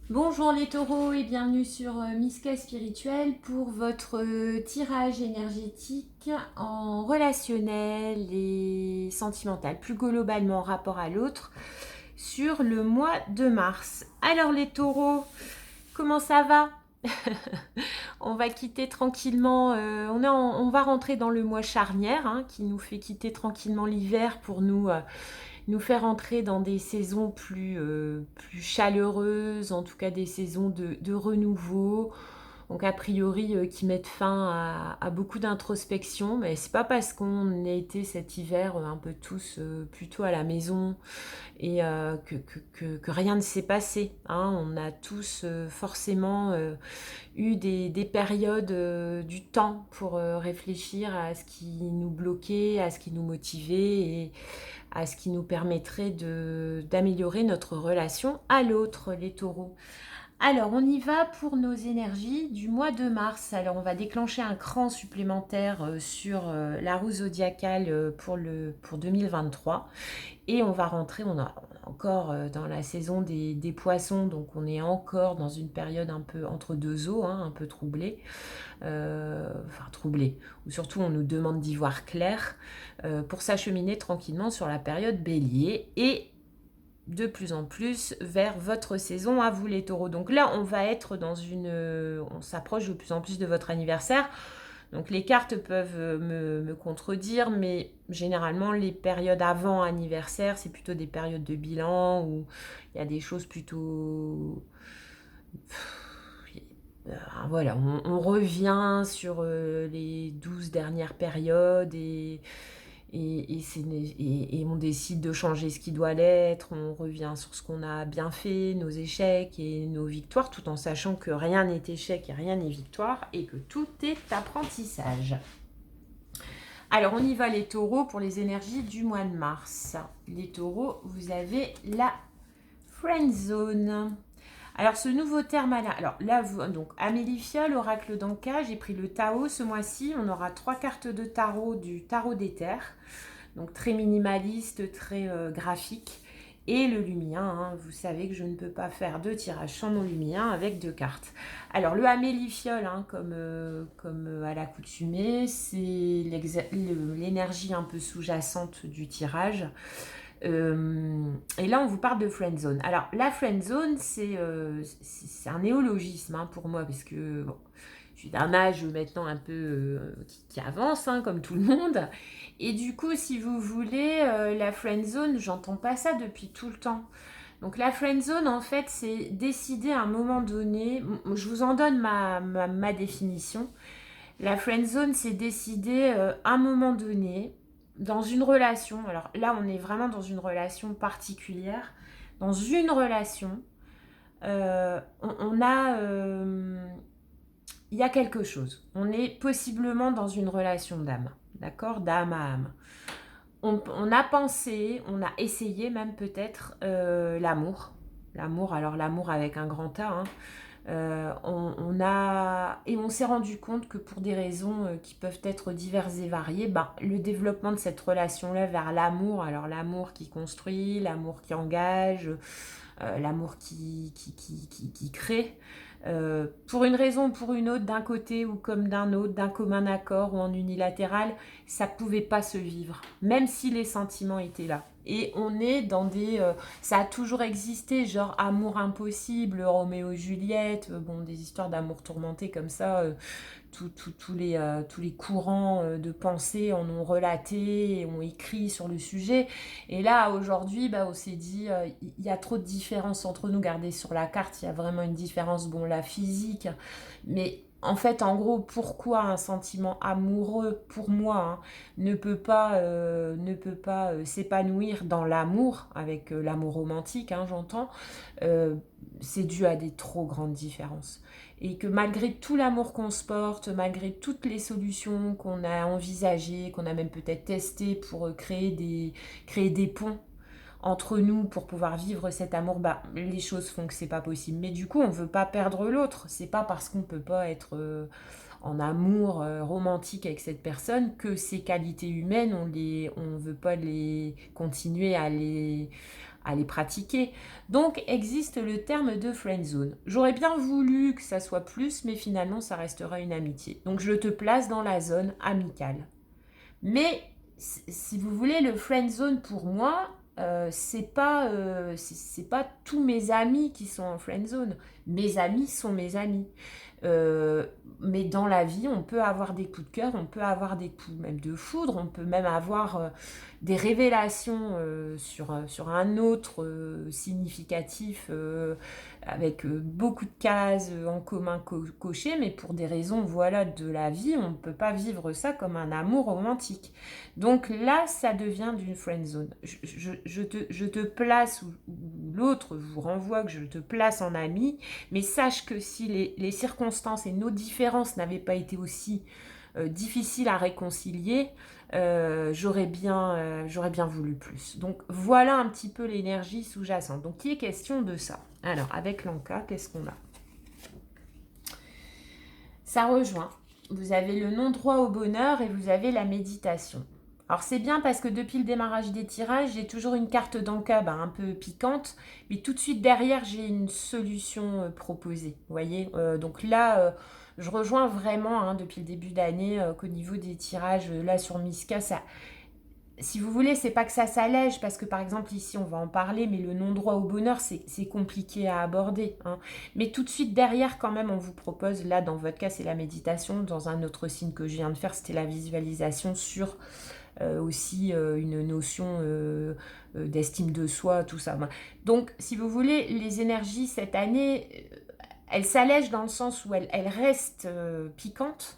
Bonjour les taureaux et bienvenue sur Miska Spirituel pour votre tirage énergétique en relationnel et sentimental, plus globalement en rapport à l'autre, sur le mois de mars. Alors les taureaux, comment ça va? On va quitter tranquillement, on va rentrer dans le mois charnière qui nous fait quitter tranquillement l'hiver pour nous faire entrer dans des saisons plus chaleureuses, en tout cas des saisons de renouveau. Donc a priori qui mettent fin à beaucoup d'introspection, mais c'est pas parce qu'on a été cet hiver un peu tous plutôt à la maison et que rien ne s'est passé. On a tous forcément eu des périodes du temps pour réfléchir à ce qui nous bloquait, à ce qui nous motivait et à ce qui nous permettrait d'améliorer notre relation à l'autre, les taureaux. Alors, on y va pour nos énergies du mois de mars. Alors, on va déclencher un cran supplémentaire sur la roue zodiacale pour 2023. Et on va rentrer, on est encore dans la saison des poissons, donc on est encore dans une période un peu entre deux eaux, un peu troublée. Enfin troublée, ou surtout on nous demande d'y voir clair, pour s'acheminer tranquillement sur la période bélier et de plus en plus vers votre saison à vous les taureaux. Donc là on va être on s'approche de plus en plus de votre anniversaire. Donc les cartes peuvent me contredire, mais généralement les périodes avant anniversaire, c'est plutôt des périodes de bilan où il y a des choses plutôt... Voilà, on revient sur les 12 dernières périodes et on décide de changer ce qui doit l'être, on revient sur ce qu'on a bien fait, nos échecs et nos victoires, tout en sachant que rien n'est échec et rien n'est victoire et que tout est apprentissage. Alors on y va les taureaux pour les énergies du mois de mars. Les taureaux, vous avez la friend zone. Alors ce nouveau terme, alors là, donc Amélie Fiol, oracle d'Anka, j'ai pris le Tao ce mois-ci. On aura 3 cartes de tarot du tarot des terres, donc très minimaliste, très graphique. Et le lumien, vous savez que je ne peux pas faire de tirage sans mon lumien avec 2 cartes. Alors le Amélie Fiol, comme à l'accoutumée, c'est l'énergie un peu sous-jacente du tirage. Et là, on vous parle de friend zone. Alors, la friend zone, c'est un néologisme pour moi, parce que bon, je suis d'un âge maintenant un peu qui avance, comme tout le monde. Et du coup, si vous voulez, la friend zone, j'entends pas ça depuis tout le temps. Donc, la friend zone, en fait, c'est décider à un moment donné. Je vous en donne ma définition. La friend zone, c'est décider à un moment donné, dans une relation, alors là on est vraiment dans une relation particulière, dans une relation, on a, il y a quelque chose. On est possiblement dans une relation d'âme, d'accord, d'âme à âme. On a pensé, on a essayé même peut-être l'amour. L'amour, alors l'amour avec un grand A, on s'est rendu compte que pour des raisons qui peuvent être diverses et variées, le développement de cette relation-là vers l'amour, alors l'amour qui construit, l'amour qui engage, l'amour qui crée, pour une raison ou pour une autre, d'un côté ou comme d'un autre, d'un commun accord ou en unilatéral, ça pouvait pas se vivre, même si les sentiments étaient là. Et on est dans ça a toujours existé, genre amour impossible, Roméo et Juliette, bon, des histoires d'amour tourmenté comme ça, tous les courants de pensée en ont relaté et ont écrit sur le sujet. Et là, aujourd'hui, on s'est dit, il y a trop de différences entre nous. Regardez sur la carte, il y a vraiment une différence, bon, la physique, mais en fait, en gros, pourquoi un sentiment amoureux, pour moi, ne peut pas s'épanouir dans l'amour, avec l'amour romantique, j'entends, c'est dû à des trop grandes différences. Et que malgré tout l'amour qu'on se porte, malgré toutes les solutions qu'on a envisagées, qu'on a même peut-être testées pour créer des ponts entre nous pour pouvoir vivre cet amour, les choses font que c'est pas possible. Mais du coup, on veut pas perdre l'autre. C'est pas parce qu'on peut pas être en amour romantique avec cette personne que ses qualités humaines, on veut pas les continuer à les pratiquer. Donc existe le terme de friend zone. J'aurais bien voulu que ça soit plus, mais finalement ça restera une amitié. Donc je te place dans la zone amicale. Mais si vous voulez, le friend zone pour moi, c'est pas tous mes amis qui sont en friend zone. Mes amis sont mes amis. Euh, mais dans la vie, on peut avoir des coups de cœur, on peut avoir des coups même de foudre, on peut même avoir des révélations sur un autre significatif avec beaucoup de cases en commun cochées, mais pour des raisons voilà, de la vie, on ne peut pas vivre ça comme un amour romantique. Donc là, ça devient d'une friend zone. Je te place, ou l'autre vous renvoie que je te place en ami, mais sache que si les circonstances et nos différences n'avaient pas été aussi difficiles à réconcilier, j'aurais bien voulu plus. Donc voilà un petit peu l'énergie sous-jacente. Donc il est question de ça. Alors avec l'Anka, qu'est-ce qu'on a? Ça rejoint. Vous avez le non-droit au bonheur et vous avez la méditation. Alors c'est bien parce que depuis le démarrage des tirages, j'ai toujours une carte d'Anka un peu piquante, mais tout de suite derrière, j'ai une solution proposée. Vous voyez. Donc là, je rejoins vraiment depuis le début d'année qu'au niveau des tirages, là sur Miska, ça, si vous voulez, c'est pas que ça s'allège, parce que par exemple ici on va en parler, mais le non-droit au bonheur, c'est compliqué à aborder. Mais tout de suite derrière, quand même, on vous propose, là dans votre cas c'est la méditation, dans un autre signe que je viens de faire, c'était la visualisation sur aussi une notion d'estime de soi, tout ça. Donc si vous voulez, les énergies cette année, elles s'allègent dans le sens où elles restent piquantes,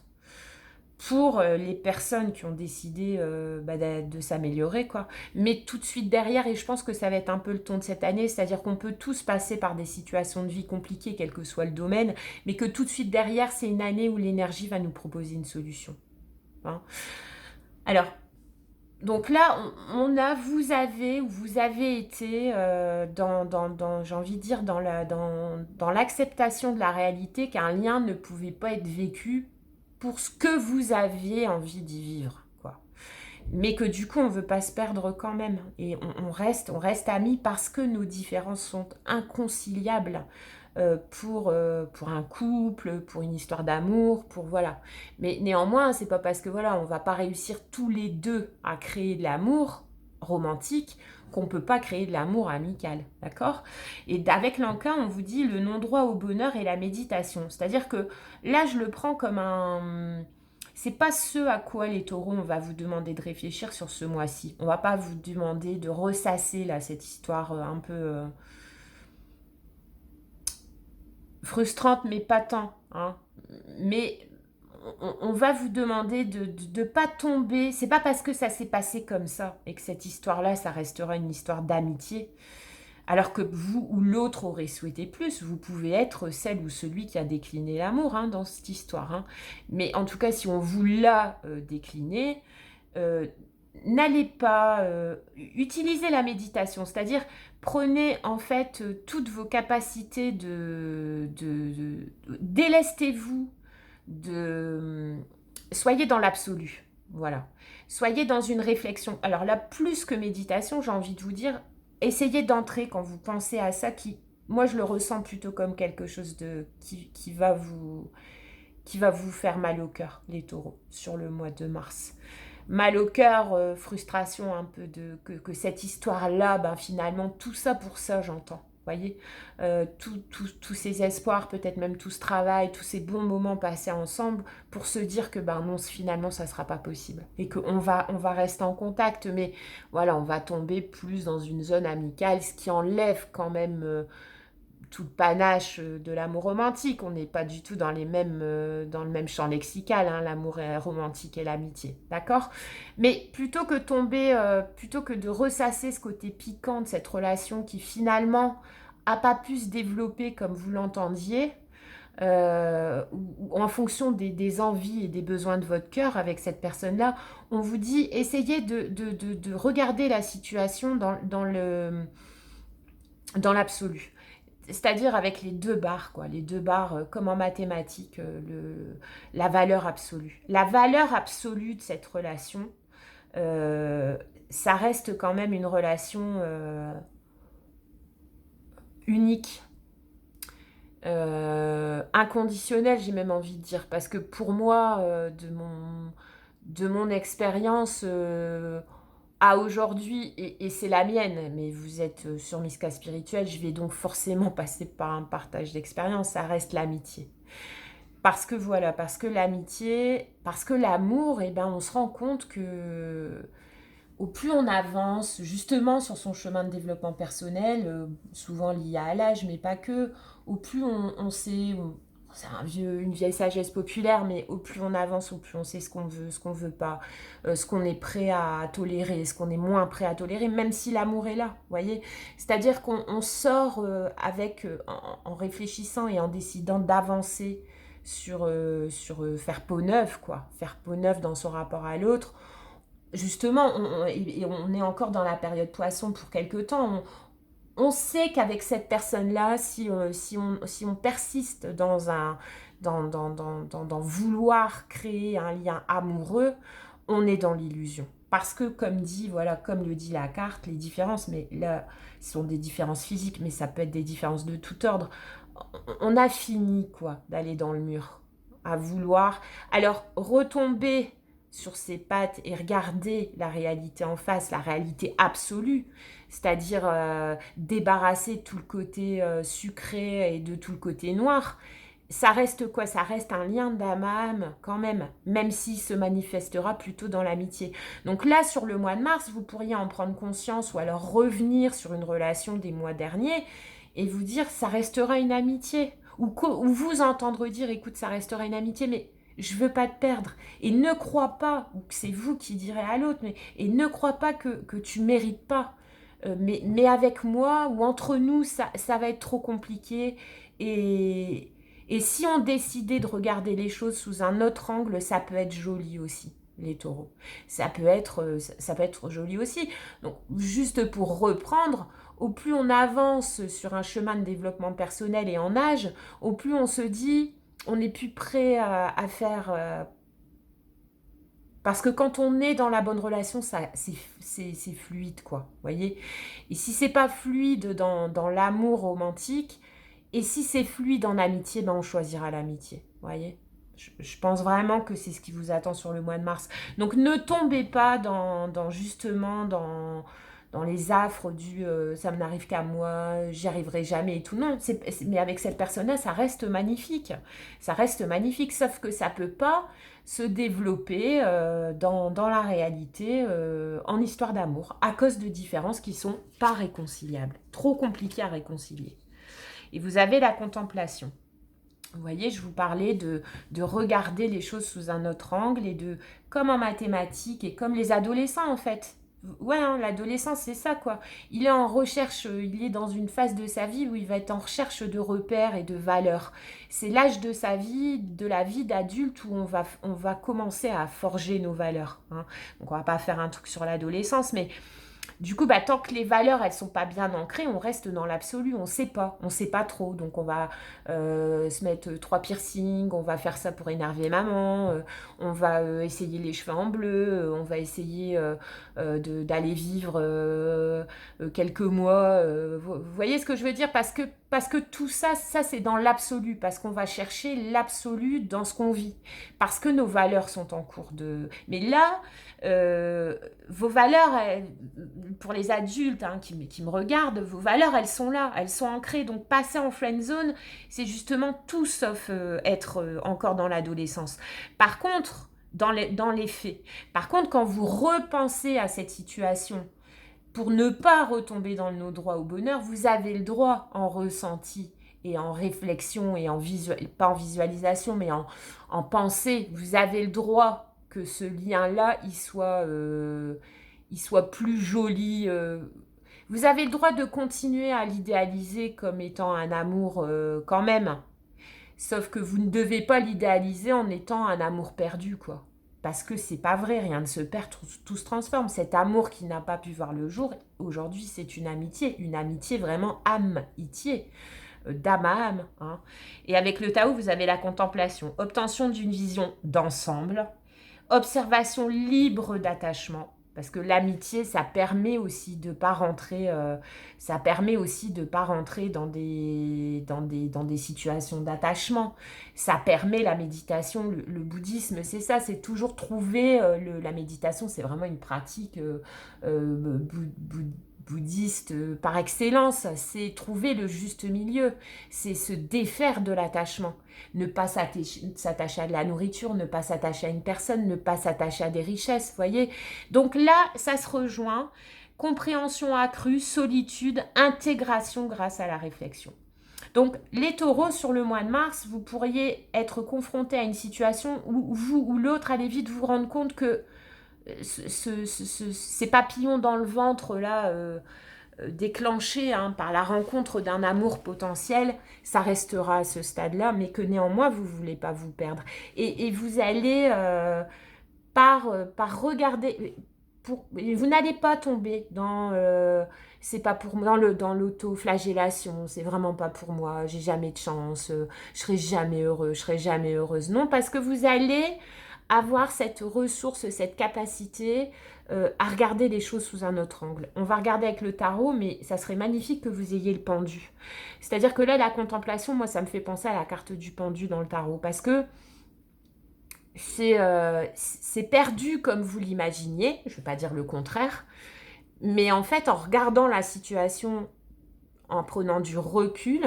pour les personnes qui ont décidé de s'améliorer, quoi. Mais tout de suite derrière, et je pense que ça va être un peu le ton de cette année, c'est-à-dire qu'on peut tous passer par des situations de vie compliquées, quel que soit le domaine, mais que tout de suite derrière, c'est une année où l'énergie va nous proposer une solution. Alors, donc là, vous avez été j'ai envie de dire, dans l'acceptation de la réalité qu'un lien ne pouvait pas être vécu pour ce que vous aviez envie d'y vivre, quoi. Mais que du coup, on ne veut pas se perdre quand même. Et on reste amis parce que nos différences sont inconciliables pour un couple, pour une histoire d'amour, pour voilà. Mais néanmoins, c'est pas parce que voilà, on va pas réussir tous les deux à créer de l'amour romantique qu'on peut pas créer de l'amour amical, d'accord? Et avec l'Anka, on vous dit le non-droit au bonheur et la méditation. C'est-à-dire que là, je le prends comme un... C'est pas ce à quoi les taureaux, on va vous demander de réfléchir sur ce mois-ci. On va pas vous demander de ressasser là cette histoire un peu frustrante, mais pas tant. Mais on va vous demander de ne pas tomber. C'est pas parce que ça s'est passé comme ça et que cette histoire-là, ça restera une histoire d'amitié. Alors que vous ou l'autre aurait souhaité plus, vous pouvez être celle ou celui qui a décliné l'amour dans cette histoire. Mais en tout cas, si on vous l'a décliné, n'allez pas utiliser la méditation, c'est-à-dire prenez en fait toutes vos capacités délestez-vous soyez dans l'absolu, voilà. Soyez dans une réflexion. Alors là, plus que méditation, j'ai envie de vous dire, essayez d'entrer quand vous pensez à ça, moi je le ressens plutôt comme quelque chose qui va vous faire mal au cœur, les taureaux, sur le mois de mars. Mal au cœur, frustration un peu que cette histoire-là, finalement, tout ça pour ça, j'entends. Voyez, tous ces espoirs, peut-être même tout ce travail, tous ces bons moments passés ensemble pour se dire que non, finalement ça sera pas possible et qu'on va rester en contact, mais voilà, on va tomber plus dans une zone amicale, ce qui enlève quand même tout le panache de l'amour romantique. On n'est pas du tout dans le même champ lexical, l'amour romantique et l'amitié, d'accord? Mais plutôt que de ressasser ce côté piquant de cette relation qui finalement a pas pu se développer comme vous l'entendiez, ou en fonction des envies et des besoins de votre cœur avec cette personne-là, on vous dit, essayez de regarder la situation dans l'absolu. C'est-à-dire avec les deux barres, quoi. Les deux barres, comme en mathématiques, la valeur absolue. La valeur absolue de cette relation, ça reste quand même une relation unique, inconditionnel, j'ai même envie de dire. Parce que pour moi, de mon expérience à aujourd'hui, et c'est la mienne, mais vous êtes sur Miska Spirituel, je vais donc forcément passer par un partage d'expérience, ça reste l'amitié. Parce que voilà, parce que l'amitié, parce que l'amour, eh ben, on se rend compte que au plus on avance justement sur son chemin de développement personnel, souvent lié à l'âge, mais pas que, au plus on sait, c'est une vieille sagesse populaire, mais au plus on avance, au plus on sait ce qu'on veut pas, ce qu'on est prêt à tolérer, ce qu'on est moins prêt à tolérer, même si l'amour est là, vous voyez. C'est-à-dire qu'on sort en réfléchissant et en décidant d'avancer sur faire peau neuve, quoi, faire peau neuve dans son rapport à l'autre. Justement, on est encore dans la période poisson pour quelque temps. On sait qu'avec cette personne-là, si on persiste dans vouloir créer un lien amoureux, on est dans l'illusion. Parce que, comme le dit la carte, les différences, mais là, ce sont des différences physiques, mais ça peut être des différences de tout ordre. On a fini, quoi, d'aller dans le mur, à vouloir. Alors, retomber sur ses pattes et regarder la réalité en face, la réalité absolue, c'est-à-dire débarrasser tout le côté sucré et de tout le côté noir, ça reste quoi? Ça reste un lien d'âme à âme quand même s'il se manifestera plutôt dans l'amitié. Donc là, sur le mois de mars, vous pourriez en prendre conscience ou alors revenir sur une relation des mois derniers et vous dire ça restera une amitié. Ou vous entendre dire écoute, ça restera une amitié, mais je veux pas te perdre. Et ne crois pas, ou que c'est vous qui direz à l'autre, et ne crois pas que tu mérites pas. Mais avec moi ou entre nous, ça va être trop compliqué. Et si on décidait de regarder les choses sous un autre angle, ça peut être joli aussi, les taureaux. Ça peut être joli aussi. Donc, juste pour reprendre, au plus on avance sur un chemin de développement personnel et en âge, au plus on se dit, on n'est plus prêt à faire... parce que quand on est dans la bonne relation, c'est fluide, quoi. Vous voyez? Et si c'est pas fluide dans l'amour romantique, et si c'est fluide en amitié, ben on choisira l'amitié. Vous voyez? Je pense vraiment que c'est ce qui vous attend sur le mois de mars. Donc ne tombez pas justement dans les affres du ça ne m'arrive qu'à moi, j'y arriverai jamais et tout. Non, mais avec cette personne-là, ça reste magnifique. Ça reste magnifique, sauf que ça peut pas se développer dans la réalité en histoire d'amour à cause de différences qui sont pas réconciliables, trop compliquées à réconcilier. Et vous avez la contemplation. Vous voyez, je vous parlais de regarder les choses sous un autre angle et comme en mathématiques et comme les adolescents en fait. Ouais, hein, l'adolescent, c'est ça quoi. Il est en recherche, il est dans une phase de sa vie où il va être en recherche de repères et de valeurs. C'est l'âge de sa vie, de la vie d'adulte où on va commencer à forger nos valeurs. Hein. Donc on va pas faire un truc sur l'adolescence, mais du coup, tant que les valeurs, elles sont pas bien ancrées, on reste dans l'absolu, on sait pas trop. Donc on va se mettre 3 piercings, on va faire ça pour énerver maman, on va essayer les cheveux en bleu, on va essayer d'aller vivre quelques mois. Vous voyez ce que je veux dire? Parce que tout ça, c'est dans l'absolu, parce qu'on va chercher l'absolu dans ce qu'on vit, parce que nos valeurs sont en cours de... Mais là, vos valeurs, pour les adultes qui me regardent, vos valeurs, elles sont là, elles sont ancrées. Donc passer en friend zone, c'est justement tout sauf être encore dans l'adolescence. Par contre, dans les faits, par contre, quand vous repensez à cette situation, pour ne pas retomber dans le no droit au bonheur, vous avez le droit en ressenti et en réflexion et pas en visualisation, mais en pensée, vous avez le droit que ce lien-là, il soit plus joli. Vous avez le droit de continuer à l'idéaliser comme étant un amour quand même. Sauf que vous ne devez pas l'idéaliser en étant un amour perdu, quoi. Parce que c'est pas vrai, rien ne se perd, tout se transforme. Cet amour qui n'a pas pu voir le jour, aujourd'hui c'est une amitié vraiment âme-itié, d'âme à âme. Hein. Et avec le Tao, vous avez la contemplation, obtention d'une vision d'ensemble, observation libre d'attachement, Parce que l'amitié, ça permet aussi de pas rentrer, dans des situations d'attachement. Ça permet la méditation, le bouddhisme, c'est ça, c'est toujours trouver, la méditation, c'est vraiment une pratique bouddhiste par excellence. C'est trouver le juste milieu, c'est se défaire de l'attachement. Ne pas s'attacher à de la nourriture, ne pas s'attacher à une personne, ne pas s'attacher à des richesses, voyez. Donc là, ça se rejoint. Compréhension accrue, solitude, intégration grâce à la réflexion. Donc, les taureaux, sur le mois de mars, vous pourriez être confrontés à une situation où vous ou l'autre allez vite vous rendre compte que ces papillons dans le ventre, là, déclenché par la rencontre d'un amour potentiel, ça restera à ce stade-là, mais que néanmoins, vous ne voulez pas vous perdre. Et vous allez, par regarder, vous n'allez pas tomber dans... c'est pas pour dans l'auto-flagellation, c'est vraiment pas pour moi, j'ai jamais de chance, je serai jamais heureux, je serai jamais heureuse. Non, parce que vous allez avoir cette ressource, cette capacité à regarder les choses sous un autre angle. On va regarder avec le tarot, mais ça serait magnifique que vous ayez le pendu. C'est-à-dire que là, la contemplation, moi, ça me fait penser à la carte du pendu dans le tarot, parce que c'est perdu comme vous l'imaginiez, je ne vais pas dire le contraire, mais en fait, en regardant la situation, en prenant du recul,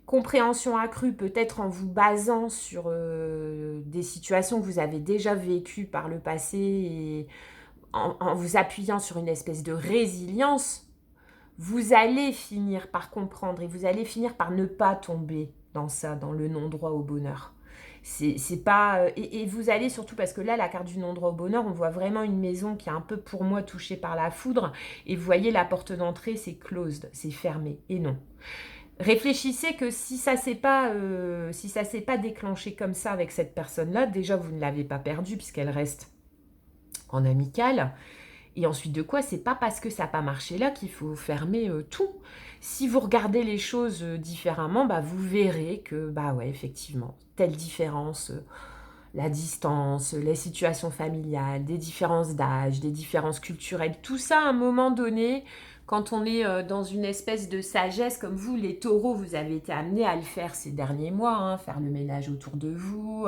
compréhension accrue peut-être en vous basant sur des situations que vous avez déjà vécues par le passé et en vous appuyant sur une espèce de résilience, vous allez finir par comprendre et vous allez finir par ne pas tomber dans ça, dans le non-droit au bonheur. C'est pas et vous allez surtout, parce que là, la carte du non-droit au bonheur, on voit vraiment une maison qui est un peu, pour moi, touchée par la foudre, et vous voyez la porte d'entrée, c'est closed, c'est fermé, et non. Réfléchissez que si ça s'est pas déclenché comme ça avec cette personne-là, déjà vous ne l'avez pas perdue puisqu'elle reste en amical. Et ensuite de quoi, c'est pas parce que ça n'a pas marché là qu'il faut fermer tout. Si vous regardez les choses différemment, bah, vous verrez que, bah ouais, effectivement, telle différence, la distance, les situations familiales, des différences d'âge, des différences culturelles, tout ça à un moment donné, quand on est dans une espèce de sagesse, comme vous, les taureaux, vous avez été amenés à le faire ces derniers mois, faire le ménage autour de vous,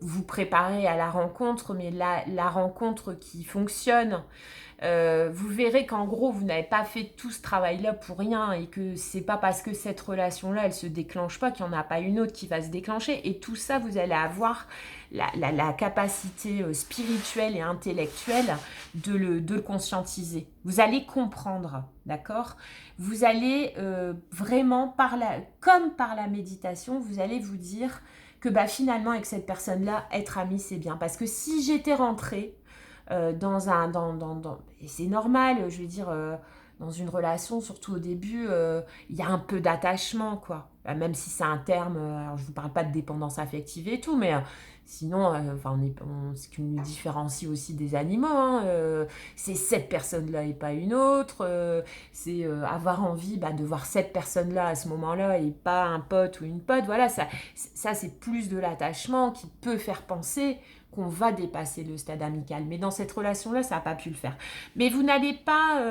vous préparer à la rencontre, mais la rencontre qui fonctionne, vous verrez qu'en gros, vous n'avez pas fait tout ce travail-là pour rien, et que c'est pas parce que cette relation-là, elle se déclenche pas qu'il n'y en a pas une autre qui va se déclencher. Et tout ça, vous allez avoir la capacité spirituelle et intellectuelle de le conscientiser. Vous allez comprendre, d'accord? Vous allez vraiment, comme par la méditation, vous allez vous dire que finalement, avec cette personne-là, être ami, c'est bien. Parce que si j'étais rentrée et c'est normal, je veux dire, dans une relation, surtout au début, il y a un peu d'attachement, quoi. Même si c'est un terme, alors je ne vous parle pas de dépendance affective et tout, mais sinon, ce qui nous différencie aussi des animaux, c'est cette personne-là et pas une autre, c'est avoir envie de voir cette personne-là à ce moment-là et pas un pote ou une pote. Voilà, ça c'est plus de l'attachement qui peut faire penser qu'on va dépasser le stade amical. Mais dans cette relation-là, ça n'a pas pu le faire. Mais vous n'allez pas...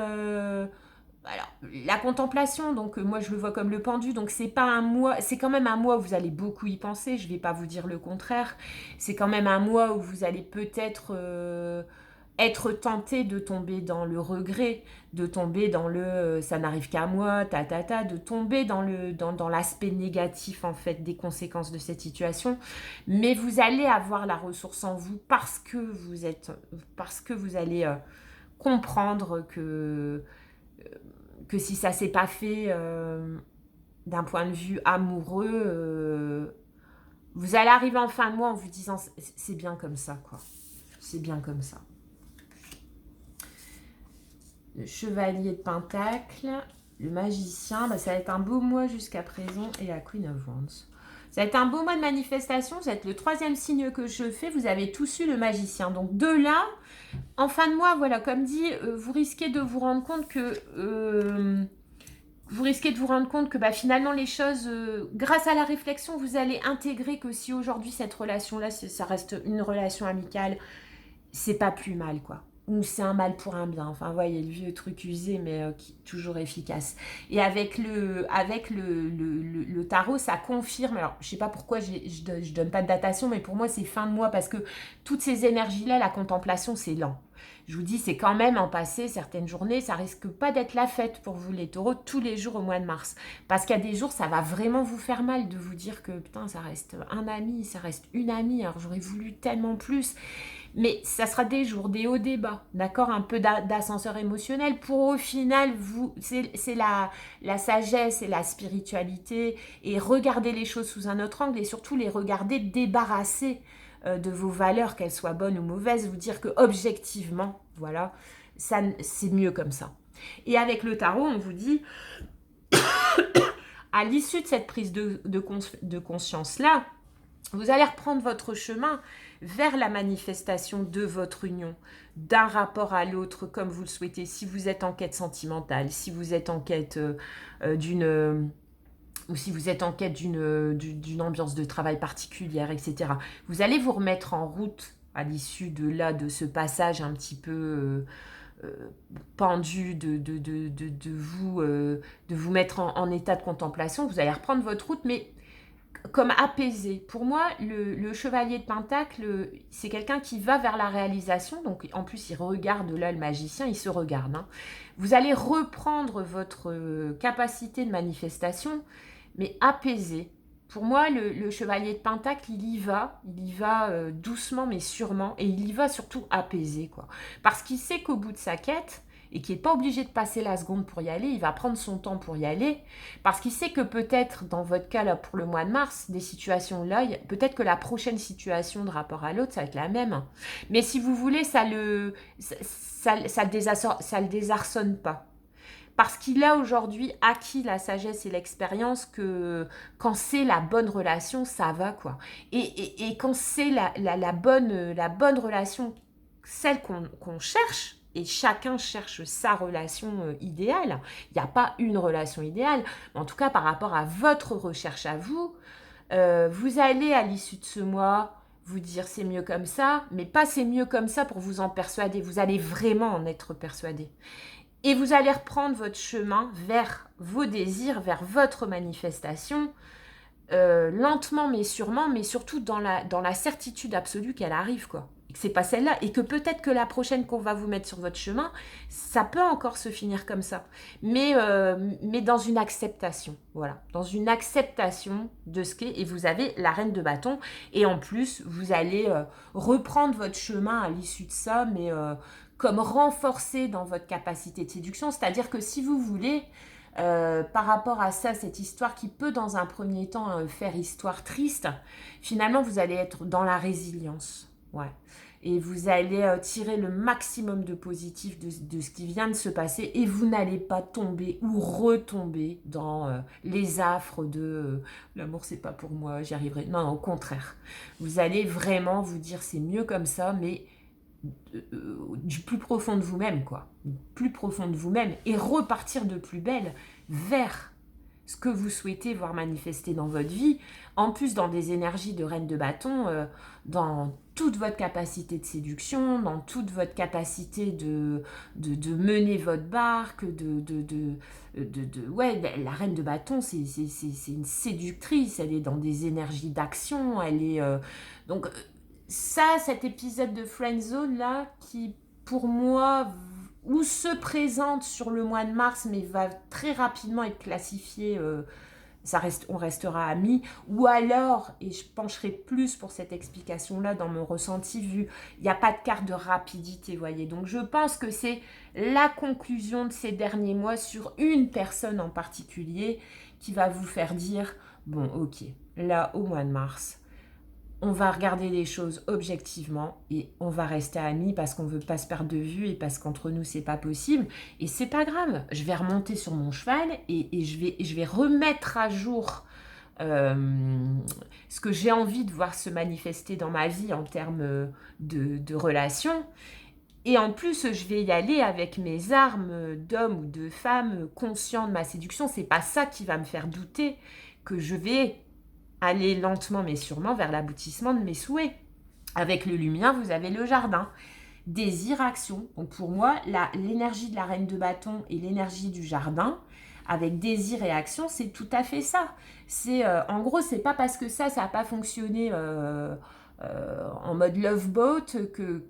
alors, la contemplation, donc moi je le vois comme le pendu, donc c'est pas un mois, c'est quand même un mois où vous allez beaucoup y penser, je vais pas vous dire le contraire, c'est quand même un mois où vous allez peut-être être tenté de tomber dans le regret, de tomber dans le ça n'arrive qu'à moi, de tomber dans l'aspect négatif en fait des conséquences de cette situation, mais vous allez avoir la ressource en vous parce que vous allez comprendre que si ça s'est pas fait d'un point de vue amoureux, vous allez arriver en fin de mois en vous disant c'est bien comme ça, quoi. C'est bien comme ça. Le chevalier de Pentacle, le magicien, ça va être un beau mois jusqu'à présent, et la Queen of Wands. Ça va être un beau mois de manifestation, ça va être le 3e signe que je fais, vous avez tous eu le magicien. Donc de là, en fin de mois, voilà, comme dit, vous risquez de vous rendre compte que... finalement les choses, grâce à la réflexion, vous allez intégrer que si aujourd'hui cette relation-là, ça reste une relation amicale, c'est pas plus mal, quoi. ou c'est un mal pour un bien. Enfin, vous voyez, le vieux truc usé, mais toujours efficace. Et avec le tarot, ça confirme. Alors, je sais pas pourquoi je donne pas de datation, mais pour moi, c'est fin de mois parce que toutes ces énergies-là, la contemplation, c'est lent. Je vous dis, c'est quand même en passé certaines journées, ça risque pas d'être la fête pour vous les taureaux tous les jours au mois de mars. Parce qu'il y a des jours, ça va vraiment vous faire mal de vous dire que putain, ça reste un ami, ça reste une amie, alors j'aurais voulu tellement plus. Mais ça sera des jours, des hauts, des bas, d'accord? Un peu d'ascenseur émotionnel pour au final, c'est la sagesse et la spiritualité et regarder les choses sous un autre angle et surtout les regarder débarrassés de vos valeurs, qu'elles soient bonnes ou mauvaises, vous dire que objectivement, voilà, ça, c'est mieux comme ça. Et avec le tarot, on vous dit, à l'issue de cette prise de conscience-là, vous allez reprendre votre chemin vers la manifestation de votre union, d'un rapport à l'autre comme vous le souhaitez. Si vous êtes en quête sentimentale, si vous êtes en quête ou si vous êtes en quête d'une ambiance de travail particulière, etc. Vous allez vous remettre en route à l'issue de ce passage un petit peu pendu de vous mettre en état de contemplation. Vous allez reprendre votre route, mais comme apaisé. Pour moi, le chevalier de Pentacle, c'est quelqu'un qui va vers la réalisation. Donc, en plus, il regarde là le magicien, il se regarde. Hein. Vous allez reprendre votre capacité de manifestation, mais apaisé. Pour moi, le chevalier de Pentacle, il y va doucement mais sûrement, et il y va surtout apaisé, quoi. Parce qu'il sait qu'au bout de sa quête, et qui n'est pas obligé de passer la seconde pour y aller, il va prendre son temps pour y aller, parce qu'il sait que peut-être, dans votre cas, là, pour le mois de mars, des situations là, peut-être que la prochaine situation de rapport à l'autre, ça va être la même. Mais si vous voulez, ça le désarçonne pas. Parce qu'il a aujourd'hui acquis la sagesse et l'expérience que quand c'est la bonne relation, ça va, quoi. Et quand c'est la bonne relation, celle qu'on cherche, et chacun cherche sa relation idéale. Il n'y a pas une relation idéale. Mais en tout cas, par rapport à votre recherche à vous, vous allez à l'issue de ce mois vous dire c'est mieux comme ça, mais pas c'est mieux comme ça pour vous en persuader. Vous allez vraiment en être persuadé. Et vous allez reprendre votre chemin vers vos désirs, vers votre manifestation, lentement mais sûrement, mais surtout dans la certitude absolue qu'elle arrive, quoi. Et que c'est pas celle-là, et que peut-être que la prochaine qu'on va vous mettre sur votre chemin, ça peut encore se finir comme ça, mais dans une acceptation, voilà, dans une acceptation de ce qu'est, et vous avez la reine de bâton, et en plus, vous allez reprendre votre chemin à l'issue de ça, mais comme renforcé dans votre capacité de séduction, c'est-à-dire que si vous voulez, par rapport à ça, cette histoire qui peut dans un premier temps faire histoire triste, finalement vous allez être dans la résilience. Ouais. Et vous allez tirer le maximum de positif de ce qui vient de se passer et vous n'allez pas tomber ou retomber dans les affres de l'amour c'est pas pour moi, j'y arriverai. Non, non, au contraire. Vous allez vraiment vous dire c'est mieux comme ça, mais du plus profond de vous-même, quoi. Du plus profond de vous-même et repartir de plus belle vers ce que vous souhaitez voir manifester dans votre vie, en plus dans des énergies de reine de bâton, dans toute votre capacité de séduction, dans toute votre capacité de mener votre barque, ouais, la reine de bâton, c'est une séductrice, elle est dans des énergies d'action, elle est... donc ça, cet épisode de Friendzone là, qui pour moi ou se présente sur le mois de mars, mais va très rapidement être classifié, on restera amis, ou alors, et je pencherai plus pour cette explication-là dans mon ressenti, vu il n'y a pas de carte de rapidité, voyez. Donc je pense que c'est la conclusion de ces derniers mois sur une personne en particulier qui va vous faire dire, bon ok, là au mois de mars, on va regarder les choses objectivement et on va rester amis parce qu'on veut pas se perdre de vue et parce qu'entre nous c'est pas possible et c'est pas grave, je vais remonter sur mon cheval et je vais remettre à jour ce que j'ai envie de voir se manifester dans ma vie en termes de relations. Et en plus, je vais y aller avec mes armes d'homme ou de femme conscient de ma séduction. C'est pas ça qui va me faire douter que je vais aller lentement mais sûrement vers l'aboutissement de mes souhaits. Avec le lumière, vous avez le jardin. désir, action. Donc pour moi, l'énergie de la reine de bâton et l'énergie du jardin, avec désir et action, c'est tout à fait ça. En gros, c'est pas parce que ça n'a pas fonctionné en mode love boat que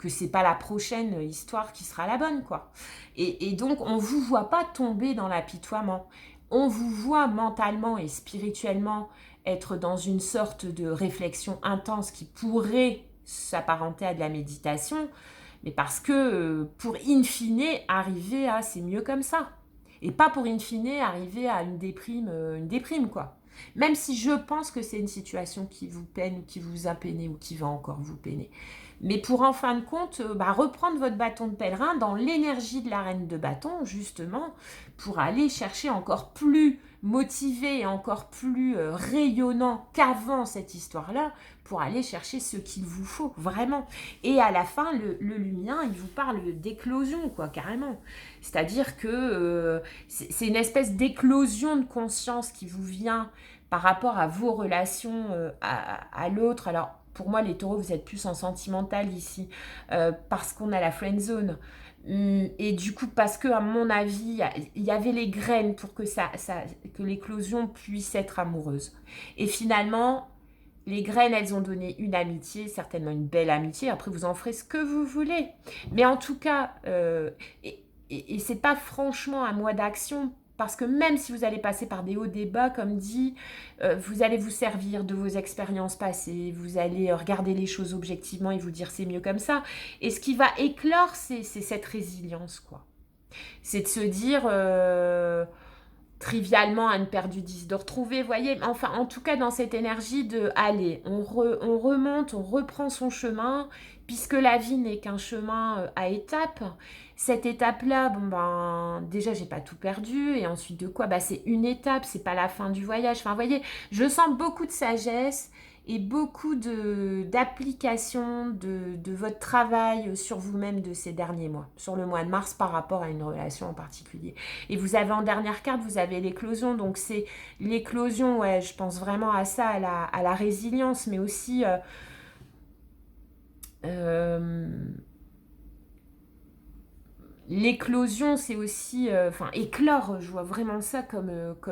c'est pas la prochaine histoire qui sera la bonne, quoi. Et donc, on vous voit pas tomber dans l'apitoiement. On vous voit mentalement et spirituellement être dans une sorte de réflexion intense qui pourrait s'apparenter à de la méditation, mais parce que pour in fine arriver à c'est mieux comme ça. Et pas pour in fine arriver à une déprime quoi. Même si je pense que c'est une situation qui vous peine, ou qui vous a peiné, ou qui va encore vous peiner. Mais pour en fin de compte, reprendre votre bâton de pèlerin dans l'énergie de la reine de bâton, justement, pour aller chercher encore plus motivé et encore plus rayonnant qu'avant cette histoire-là, pour aller chercher ce qu'il vous faut, vraiment. Et à la fin, le lumien, il vous parle d'éclosion, quoi, carrément. C'est-à-dire que c'est une espèce d'éclosion de conscience qui vous vient par rapport à vos relations à l'autre. Alors, pour moi, les taureaux, vous êtes plus en sentimental ici, parce qu'on a la friend zone. Et du coup, parce que à mon avis, il y avait les graines pour que que l'éclosion puisse être amoureuse. Et finalement, les graines, elles ont donné une amitié, certainement une belle amitié. Après, vous en ferez ce que vous voulez. Mais en tout cas, et c'est pas franchement un mois d'action, parce que même si vous allez passer par des hauts, des bas, comme dit, vous allez vous servir de vos expériences passées, vous allez regarder les choses objectivement et vous dire c'est mieux comme ça. Et ce qui va éclore, c'est cette résilience, quoi. C'est de se dire, trivialement, à une paire du 10 de retrouver, voyez, enfin, en tout cas, dans cette énergie de, allez, on remonte, on reprend son chemin, puisque la vie n'est qu'un chemin à étapes. Cette étape-là, déjà, j'ai pas tout perdu, et ensuite de quoi, c'est une étape, c'est pas la fin du voyage. Enfin, voyez, je sens beaucoup de sagesse et beaucoup d'application de votre travail sur vous-même de ces derniers mois, sur le mois de mars par rapport à une relation en particulier. Et vous avez en dernière carte, vous avez l'éclosion, donc c'est l'éclosion, ouais, je pense vraiment à ça, à la résilience, mais aussi l'éclosion, c'est aussi, éclore, je vois vraiment ça comme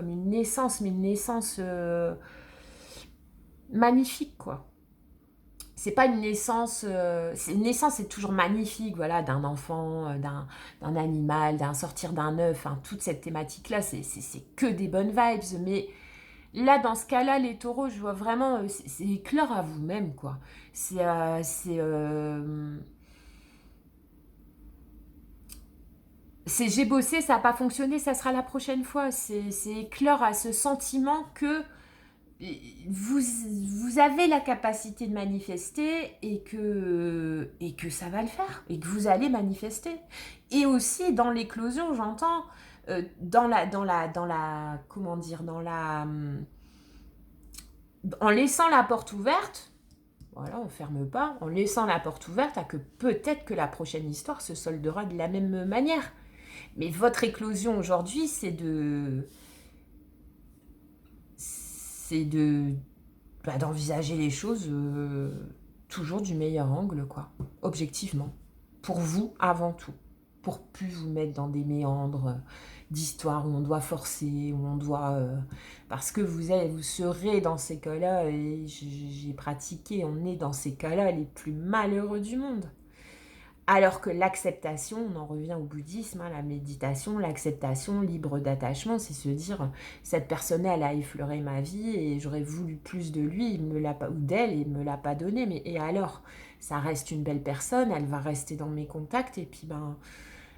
une naissance, mais une naissance magnifique, quoi. C'est pas une naissance, une naissance c'est toujours magnifique, voilà, d'un enfant, d'un animal, d'un sortir d'un œuf, hein, toute cette thématique-là, c'est que des bonnes vibes, mais là, dans ce cas-là, les taureaux, je vois vraiment, c'est éclore à vous-même, quoi. C'est j'ai bossé, ça n'a pas fonctionné, ça sera la prochaine fois. C'est éclore à ce sentiment que vous avez la capacité de manifester et que ça va le faire et que vous allez manifester. Et aussi dans l'éclosion, j'entends comment dire, en laissant la porte ouverte. Voilà, on ferme pas, en laissant la porte ouverte à que peut-être que la prochaine histoire se soldera de la même manière. Mais votre éclosion aujourd'hui, c'est d'envisager les choses toujours du meilleur angle, quoi, objectivement. Pour vous, avant tout. Pour plus vous mettre dans des méandres d'histoire où on doit forcer, où on doit... parce que vous serez dans ces cas-là, et j'ai pratiqué, on est dans ces cas-là les plus malheureux du monde. Alors que l'acceptation, on en revient au bouddhisme, hein, la méditation, l'acceptation libre d'attachement, c'est se dire, cette personne, elle a effleuré ma vie et j'aurais voulu plus de lui, ou d'elle, et il ne me l'a pas donné. Mais et alors, ça reste une belle personne, elle va rester dans mes contacts, et puis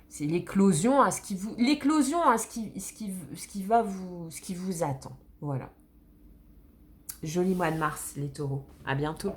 c'est l'éclosion à ce qui vous attend. Voilà. Joli mois de mars, les taureaux. À bientôt.